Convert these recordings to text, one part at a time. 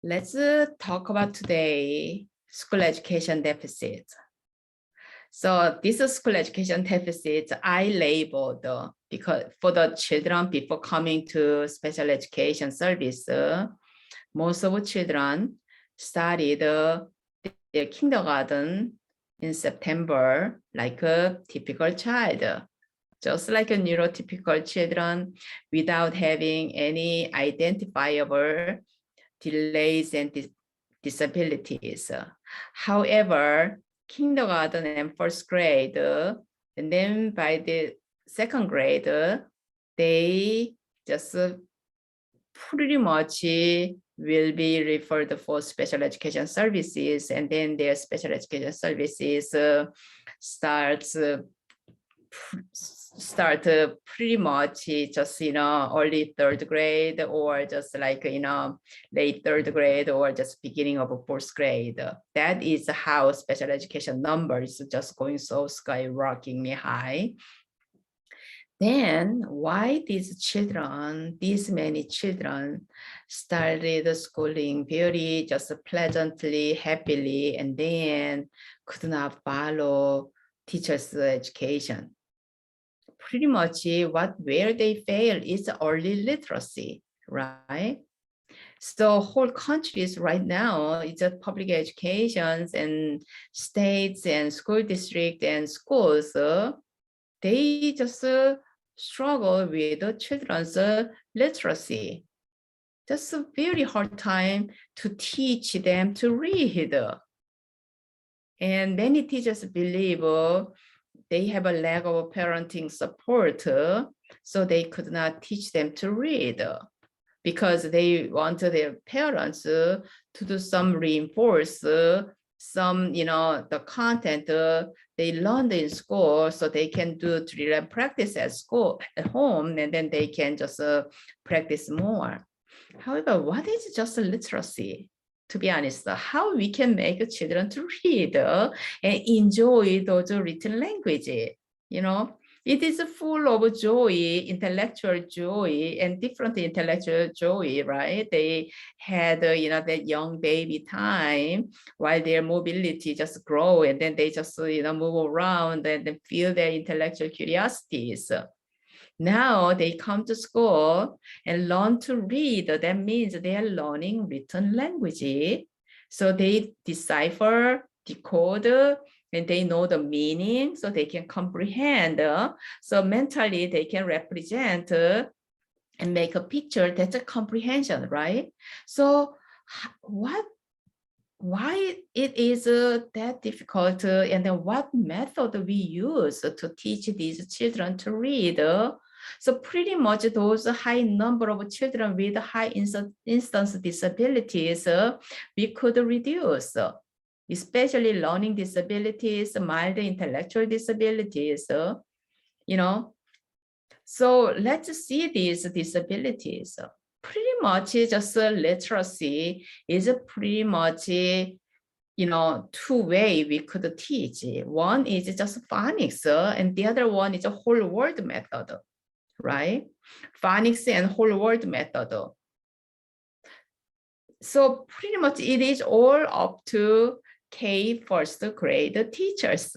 Let's talk about today school education deficit. So this school education deficit I labeled because for the children before coming to special education service, most of children started their kindergarten in September like a typical child, just like a neurotypical children without having any identifiable delays and disabilities. However, kindergarten and first grade, and then by the second grade, they just pretty much will be referred for special education services, and then their special education services start pretty much just early third grade, or just like late third grade, or just beginning of fourth grade. That is how special education numbers just going so skyrocketingly high. Then why these many children started schooling very just pleasantly, happily, and then could not follow teachers' education? Pretty much where they fail is early literacy, right? So whole countries right now, it's a public educations and states and school district and schools, they just struggle with the children's literacy. Just a very hard time to teach them to read. And many teachers believe they have a lack of parenting support, so they could not teach them to read because they want their parents to do some reinforce some, the content they learned in school, so they can do practice at school, at home, and then they can just practice more. However, what is just literacy? To be honest, how we can make children to read and enjoy those written language, it is full of joy, intellectual joy, and different intellectual joy, right? They had, that young baby time while their mobility just grow, and then they just, move around and then feel their intellectual curiosities. Now they come to school and learn to read. That means they are learning written language. So they decipher, decode, and they know the meaning, so they can comprehend. So mentally they can represent and make a picture. That's a comprehension, right? So why it is that difficult, and then what method we use to teach these children to read? So pretty much those high number of children with high instance disabilities, we could reduce, especially learning disabilities, mild intellectual disabilities, So let's see these disabilities. Pretty much just literacy is pretty much, two way we could teach. One is just phonics, and the other one is a whole word method, right? Phonics and whole word method. So pretty much it is all up to K first grade teachers.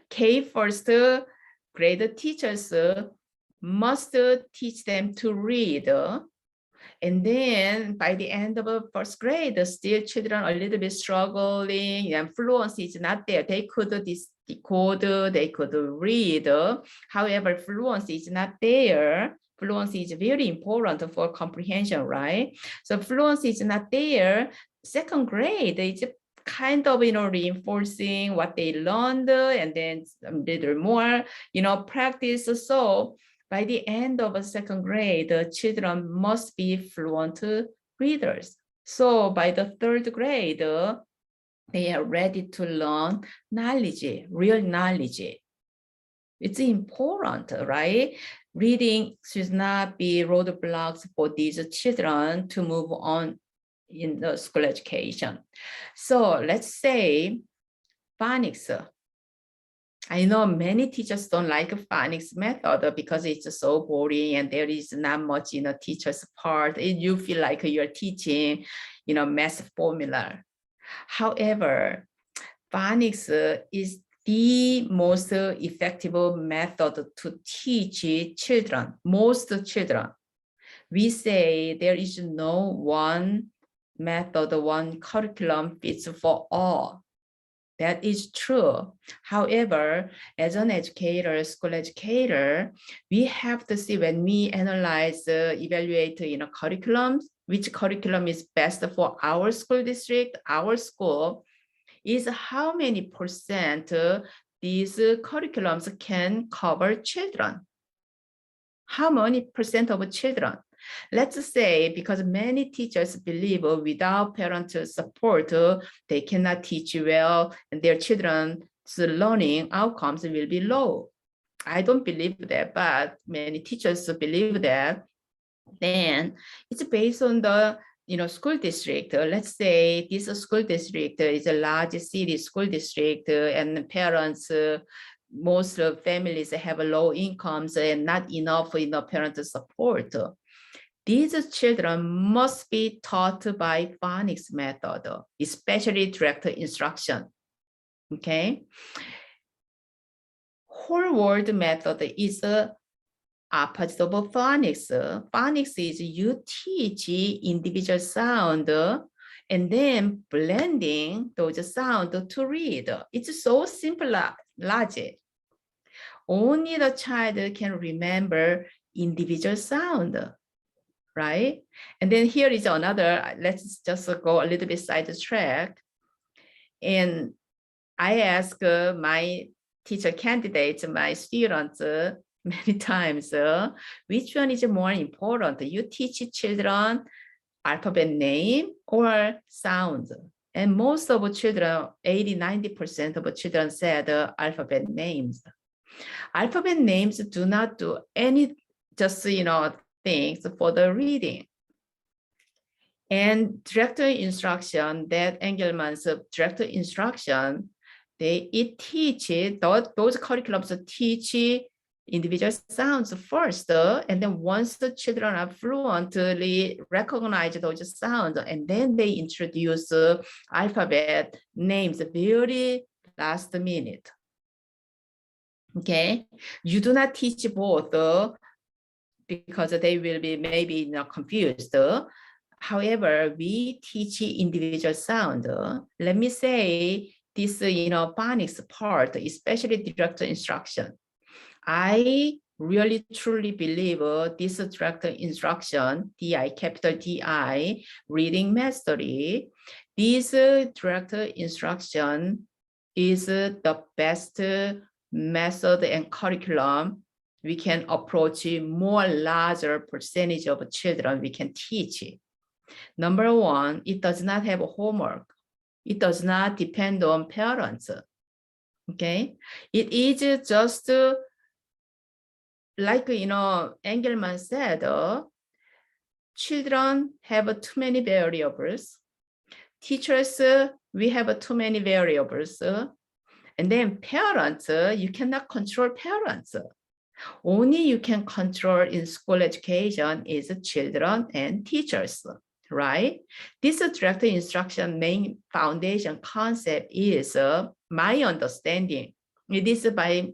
K first grade teachers must teach them to read. And then by the end of first grade, still children are a little bit struggling, and fluency is not there. They could decode, they could read. However, fluency is not there. Fluency is very important for comprehension, right? So fluency is not there. Second grade, it's kind of, reinforcing what they learned, and then a little more, practice. So by the end of second grade, the children must be fluent readers. So by the third grade, they are ready to learn knowledge, real knowledge. It's important, right? Reading should not be roadblocks for these children to move on in the school education. So let's say phonics. I know many teachers don't like phonics method because it's so boring and there is not much in a teacher's part. You feel like you're teaching, math formula. However, phonics is the most effective method to teach children, most children. We say there is no one method, one curriculum fits for all. That is true. However, as an educator, school educator, we have to see when we analyze, evaluate, curriculums, which curriculum is best for our school district, our school, is how many percent these curriculums can cover children. How many percent of children? Let's say, because many teachers believe without parental support, they cannot teach well and their children's learning outcomes will be low. I don't believe that, but many teachers believe that. Then it's based on the school district. Let's say this school district is a large city school district and parents, most families have low incomes and not enough parental support. These children must be taught by phonics method, especially direct instruction. Okay. Whole word method is opposite of phonics. Phonics is you teach individual sound and then blending those sounds to read. It's so simple logic. Only the child can remember individual sound, right? And then here is another, let's just go a little bit sidetrack. And I ask my teacher candidates, my students, many times, which one is more important? You teach children alphabet name or sound? And most of children, 80–90% of children said alphabet names. Alphabet names do not do any, just, things for the reading. And direct instruction, that Engelmann's direct instruction, it teaches, those curriculums teach individual sounds first, and then once the children are fluently recognize those sounds, and then they introduce alphabet names very last minute. Okay, you do not teach both because they will be maybe confused. However, we teach individual sound. Let me say this, phonics part, especially direct instruction. I really truly believe this direct instruction, DI, capital DI, reading mastery, this direct instruction is the best method and curriculum we can approach more larger percentage of children we can teach. Number one, it does not have homework. It does not depend on parents. Okay, it is just like Engelmann said, children have too many variables. Teachers, we have too many variables. And then parents, you cannot control parents. Only you can control in school education is children and teachers, right? This direct instruction main foundation concept is my understanding. It is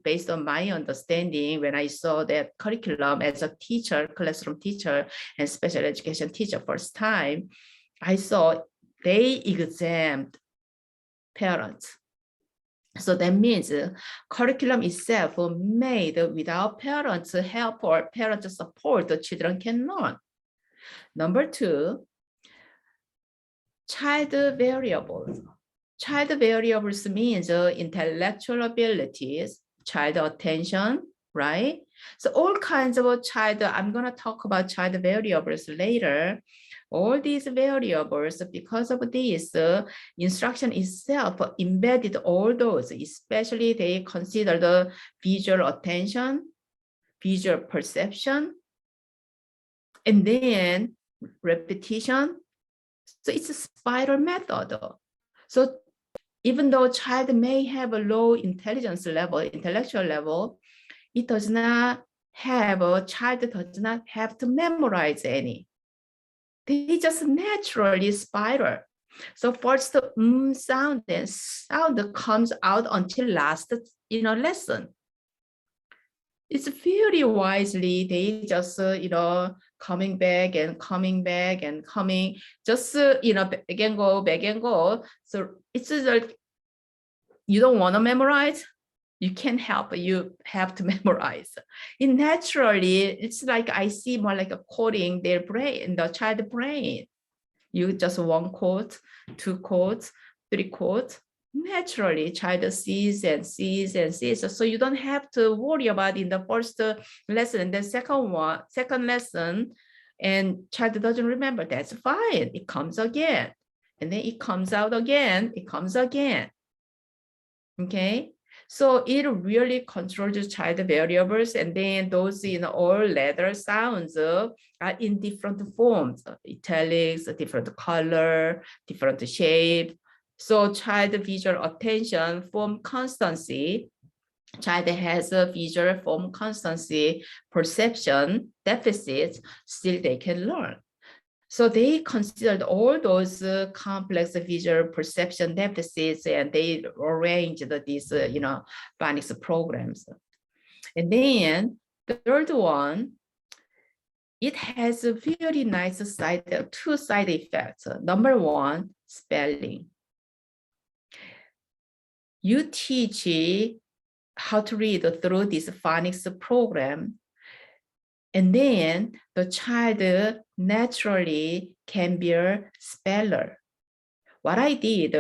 based on my understanding when I saw that curriculum as a teacher, classroom teacher, and special education teacher first time, I saw they exempt parents. So that means curriculum itself made without parents' help or parents' support, the children can learn. Number two, child variables. Child variables means intellectual abilities, child attention, right? So all kinds of child, I'm going to talk about child variables later. All these variables, because of this, instruction itself embedded all those, especially they consider the visual attention, visual perception, and then repetition. So it's a spiral method. So even though child may have a low intelligence level, intellectual level, it does not have, a child does not have to memorize any. They just naturally spiral. So first sound and sound comes out until last, lesson. It's very wisely, they just, coming back and coming back and coming, just, back and go. So it's like, you don't want to memorize, you can't help, you have to memorize. It naturally, it's like I see more like a coding their brain, the child brain. You just one quote, two quotes, three quotes. Naturally, child sees and sees and sees. So you don't have to worry about in the first lesson and the second lesson, and child doesn't remember. That's fine. It comes again, and then it comes out again. It comes again. Okay. So it really controls the child variables, and then those all letter sounds are in different forms, italics, different color, different shape. So child visual attention, form constancy, child has a visual form constancy, perception deficits, still they can learn. So they considered all those complex visual perception deficits, and they arranged these, phonics programs. And then the third one, it has a very nice two side effects. Number one, spelling. You teach how to read through this phonics program, and then the child naturally can be a speller. What I did,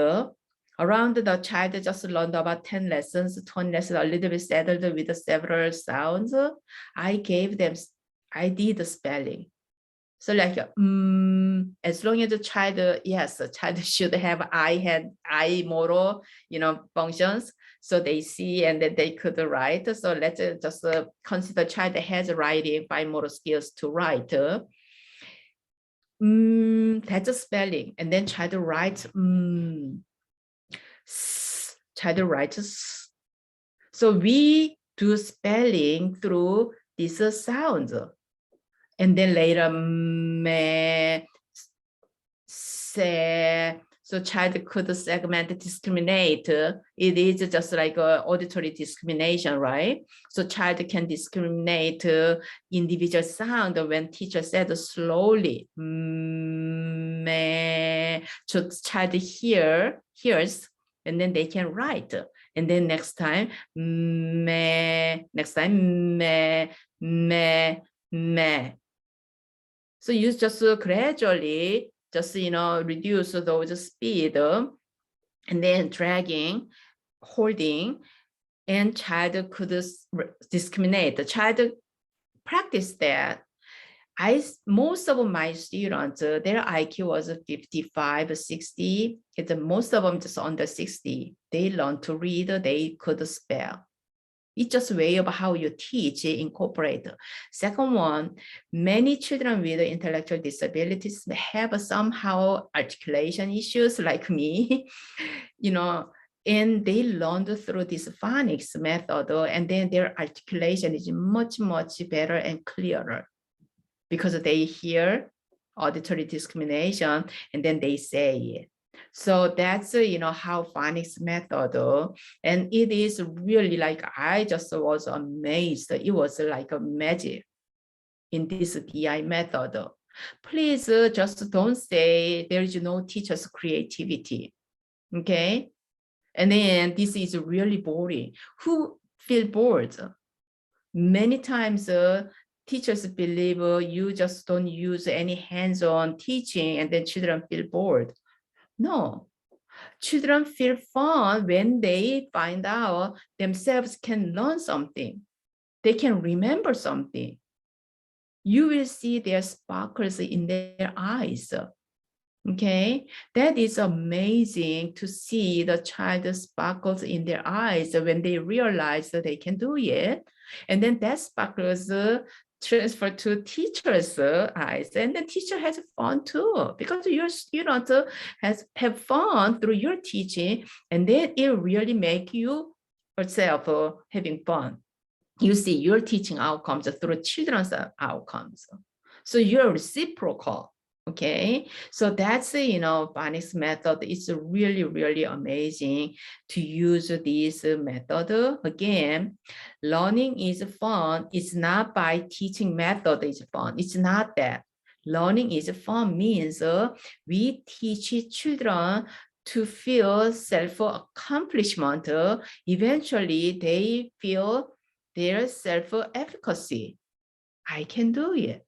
around the child just learned about 10 lessons, 20 lessons, a little bit settled with several sounds. I did the spelling. So like, as long as the child, yes, the child should have eye motor, functions. So they see and then they could write. So let's just consider child has writing, fine motor skills to write. That's a spelling. And then child writes, child writes. So we do spelling through these sounds. And then later, me, se. So child could segment, discriminate. It is just like auditory discrimination, right? So child can discriminate individual sound when teacher said slowly. Me. So child hears, and then they can write. And then next time, me. Next time, me. So you just gradually just, reduce those speed, and then dragging, holding, and child could discriminate. The child practice that. Most of my students, their IQ was 55, 60. Most of them just under 60. They learned to read, they could spell. It's just a way of how you teach, incorporate. Second one, many children with intellectual disabilities have somehow articulation issues like me, and they learned through this phonics method, and then their articulation is much, much better and clearer because they hear auditory discrimination and then they say it. So that's, how phonics method, and it is really like, I just was amazed. It was like a magic in this DI method. Please just don't say there is no teacher's creativity, okay? And then this is really boring. Who feel bored? Many times teachers believe you just don't use any hands-on teaching and then children feel bored. No, children feel fun when they find out themselves can learn something. They can remember something. You will see their sparkles in their eyes. Okay, that is amazing to see the child sparkles in their eyes when they realize that they can do it. And then that sparkles transfer to teacher's eyes, and the teacher has fun too, because your student have fun through your teaching, and then it really make you yourself having fun. You see your teaching outcomes through children's outcomes. So you're reciprocal. Okay, so that's Phonics method. It's really, really amazing to use this method. Again, learning is fun. It's not by teaching method is fun. It's not that. Learning is fun means we teach children to feel self-accomplishment. Eventually, they feel their self-efficacy. I can do it.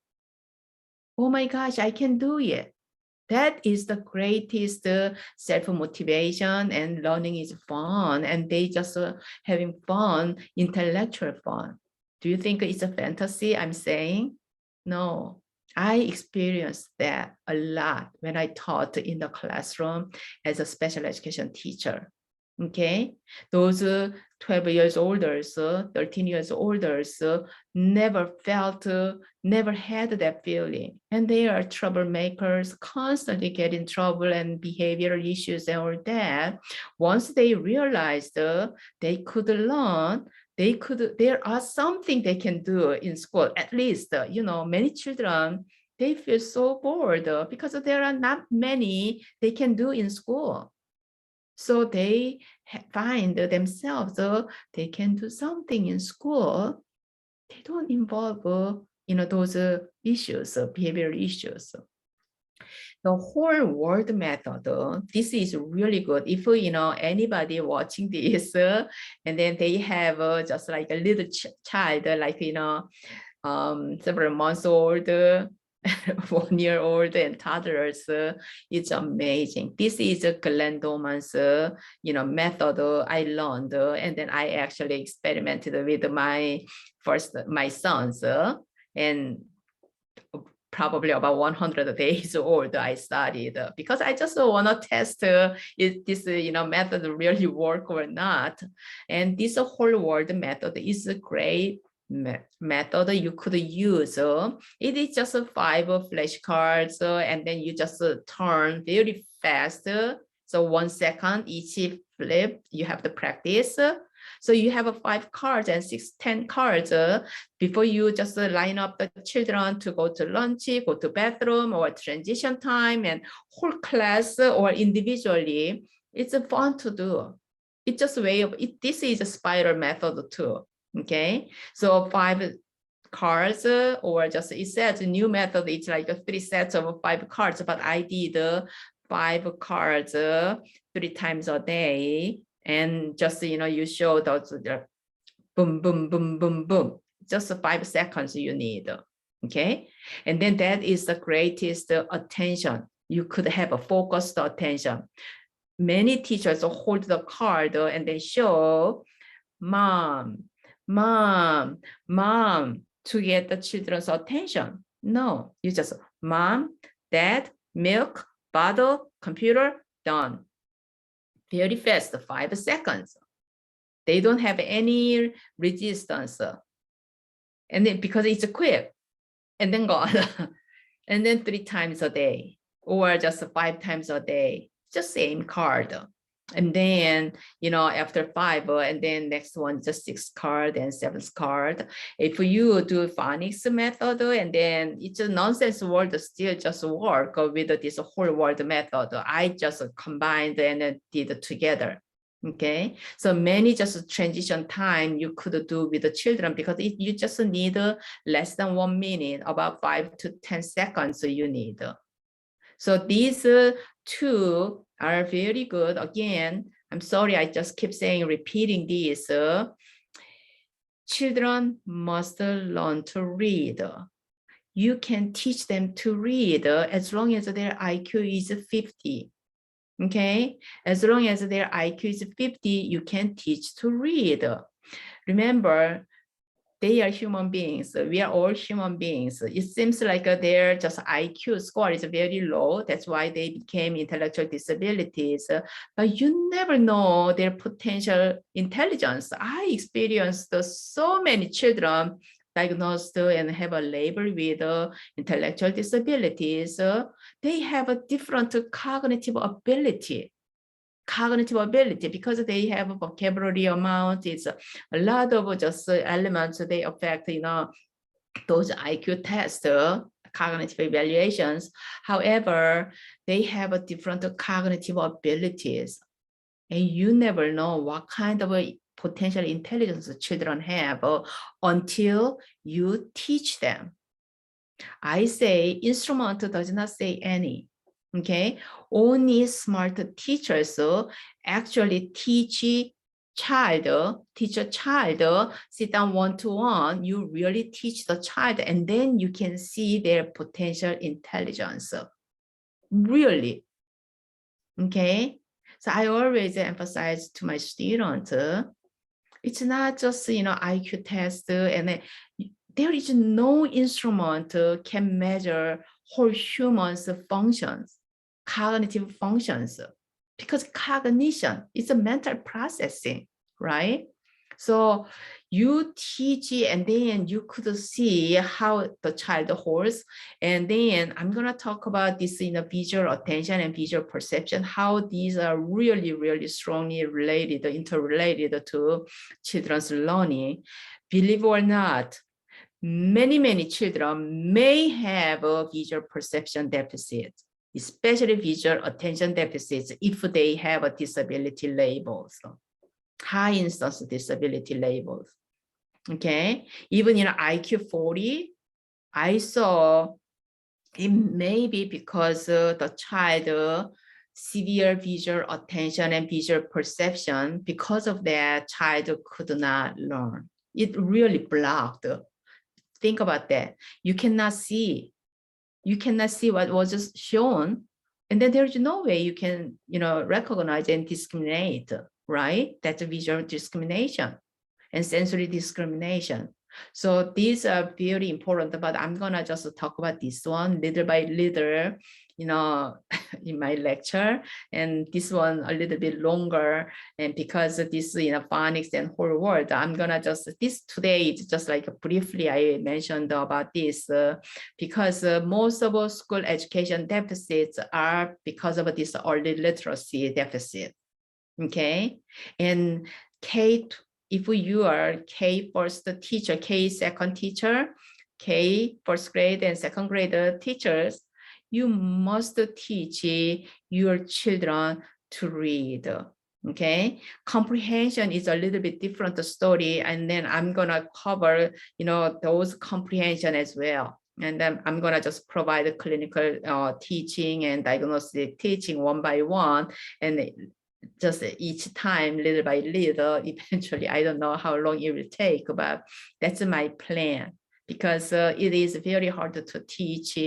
Oh my gosh, I can do it. That is the greatest self-motivation, and learning is fun, and they just having fun, intellectual fun. Do you think it's a fantasy I'm saying? No, I experienced that a lot when I taught in the classroom as a special education teacher. Okay, those 12 years older, 13 years older, never felt, never had that feeling. And they are troublemakers, constantly get in trouble and behavioral issues and all that. Once they realized they could learn, there are something they can do in school. At least, many children, they feel so bored because there are not many they can do in school. So they find themselves, they can do something in school. They don't involve, those issues, behavioral issues. The whole world method, this is really good. If, anybody watching this, and then they have just like a little child, like, several months old, 1 year old, and toddlers, it's amazing. This is a Glenn Doman's, method I learned, and then I actually experimented with my sons, and probably about 100 days old, I studied, because I just want to test if this method really work or not. And this whole world method is a great method you could use. It is just 5 flashcards, and then you just turn very fast. So 1 second each flip, you have to practice. So you have 5 cards and 10 cards before you just line up the children to go to lunch, go to bathroom, or transition time, and whole class or individually. It's fun to do. It's just a way of it. This is a spiral method too. Okay, so 5 cards, or just it says a new method. It's like 3 sets of 5 cards, but I did 5 cards 3 times a day. And just, you show those boom, boom, boom, boom, boom. Just 5 seconds you need. Okay. And then that is the greatest attention. You could have a focused attention. Many teachers hold the card and they show mom, mom, mom to get the children's attention. No, you just mom, dad, milk, bottle, computer, done. Very fast, 5 seconds. They don't have any resistance. And then because it's quick, and then gone. And then 3 times a day, or just 5 times a day, just same card. And then, after 5, and then next one, just 6 card and 7th card. If you do phonics method, and then it's a nonsense word still just work with this whole word method. I just combined and did it together. Okay, so many just transition time you could do with the children, because you just need less than 1 minute, about 5 to 10 seconds you need. So these 2 are very good. Again, I'm sorry, I just keep repeating this. Children must learn to read. You can teach them to read as long as their IQ is 50. Okay, as long as their IQ is 50, you can teach to read. Remember, they are human beings. We are all human beings. It seems like their just IQ score is very low. That's why they became intellectual disabilities. But you never know their potential intelligence. I experienced so many children diagnosed and have a label with intellectual disabilities, they have a different cognitive ability. Because they have a vocabulary amount. It's a lot of just elements they affect, those IQ tests, cognitive evaluations. However, they have a different cognitive abilities, and you never know what kind of a potential intelligence children have until you teach them. I say instrument does not say any. Okay, only smart teachers actually teach a child, sit down one-to-one, you really teach the child, and then you can see their potential intelligence. Really. Okay, so I always emphasize to my students, it's not just, IQ test, and there is no instrument can measure whole human's functions, cognitive functions, because cognition is a mental processing, right? So you teach and then you could see how the child holds. And then I'm going to talk about this in visual attention and visual perception, how these are really, really strongly related, interrelated to children's learning. Believe it or not, many children may have a visual perception deficit, especially visual attention deficits, if they have a disability labels, high instance disability labels. Okay, even in IQ 40, I saw it may be because the child severe visual attention and visual perception. Because of that, child could not learn. It really blocked. Think about that. You cannot see what was just shown, and then there's no way you can, recognize and discriminate, right? That's a visual discrimination and sensory discrimination. So these are very important, but I'm gonna just talk about this one little by little, in my lecture, and this one a little bit longer. And because of this, phonics and whole world, I'm gonna this today is just like briefly I mentioned about this, because most of our school education deficits are because of this early literacy deficit. Okay, and if you are K first teacher, K second teacher, K first grade and second grade teachers, you must teach your children to read. Okay, comprehension is a little bit different story, and then I'm gonna cover, those comprehension as well. And then I'm gonna just provide a clinical teaching and diagnostic teaching one by one, and just each time, little by little, eventually, I don't know how long it will take, but that's my plan, because it is very hard to teach,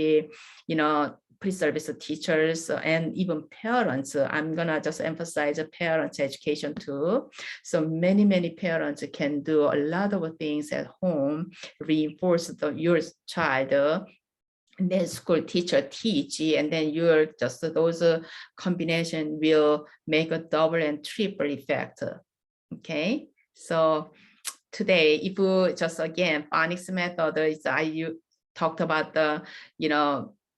pre-service teachers and even parents. I'm gonna just emphasize parents' education too. So many parents can do a lot of things at home, reinforce your child, and then school teacher teach, and then you're just those combination will make a double and triple effect. Okay, so today, if you just again phonics method is you talked about the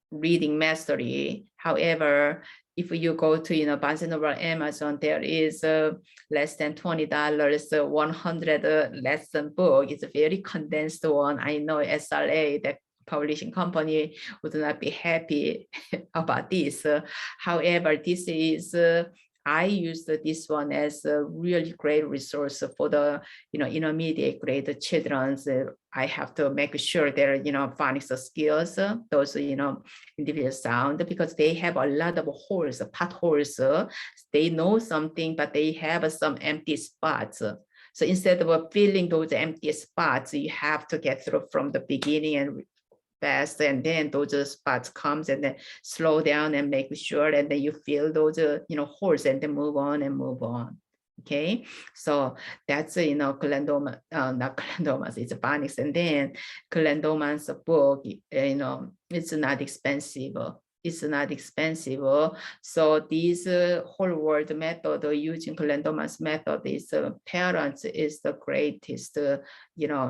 reading mastery. However, if you go to Barnes & Noble, Amazon, there is less than $20 100 lesson book. It's a very condensed one. I know SRA, that publishing company, would not be happy about this. However, this is I used this one as a really great resource for the intermediate grade children. I have to make sure their phonics skills, those individual sound, because they have a lot of holes, potholes. They know something, but they have some empty spots. So instead of filling those empty spots, you have to get through from the beginning and fast, and then those spots comes and then slow down and make sure, and then you fill those holes and then move on. Okay, so that's Glendoma, not Glendoma's, it's phonics. And then Glendoma's book, it's not expensive. it's not expensive. So this whole world method using Glendoman's method is parents is the greatest,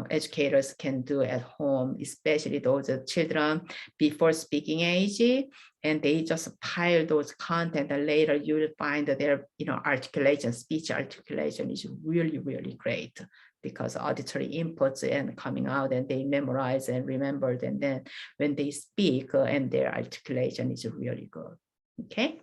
educators can do at home, especially those children before speaking age, and they just pile those content, and later you will find that their articulation, speech articulation is really, really great, because auditory inputs and coming out, and they memorize and remember, and then when they speak and their articulation is really good. Okay.